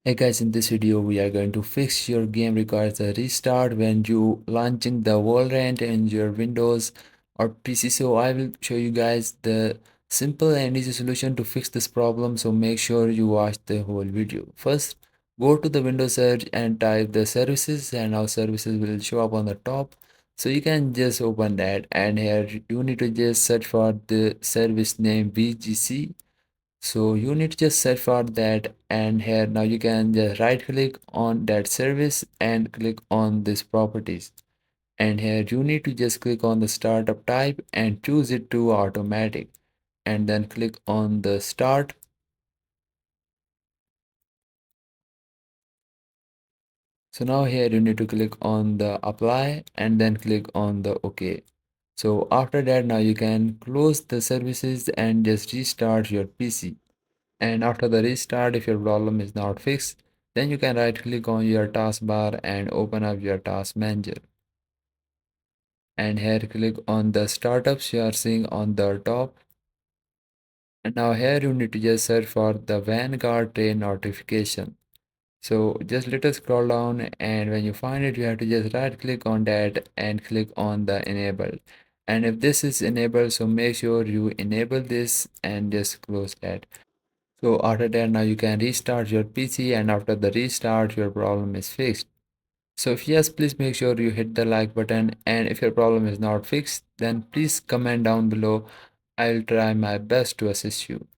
Hey guys, in this video we are going to fix your game requires a restart when you launching the Volrant in your Windows or PC. So I will show you guys the simple and easy solution to fix this problem. So make sure you watch the whole video. First, go to the Windows search and type the services, and our services will show up on the top. So you can just open that, and here you need to just search for the service name VGC. So you need to just search for that, and here now you can just right click on that service and click on this properties, and here you need to just click on the startup type and choose it to automatic, and then click on the start. So now here you need to click on the apply and then click on the OK. So after that now you can close the services and just restart your PC. And after the restart, if your problem is not fixed, then you can right click on your taskbar and open up your task manager. And here click on the startups you are seeing on the top. And now here you need to just search for the Vanguard train notification. So just let us scroll down, and when you find it, you have to just right click on that and click on the enable. And if this is enabled, so make sure you enable this and just close that. So after that, now you can restart your PC, and after the restart, your problem is fixed. So if yes, please make sure you hit the like button, and if your problem is not fixed, then please comment down below. I'll try my best to assist you.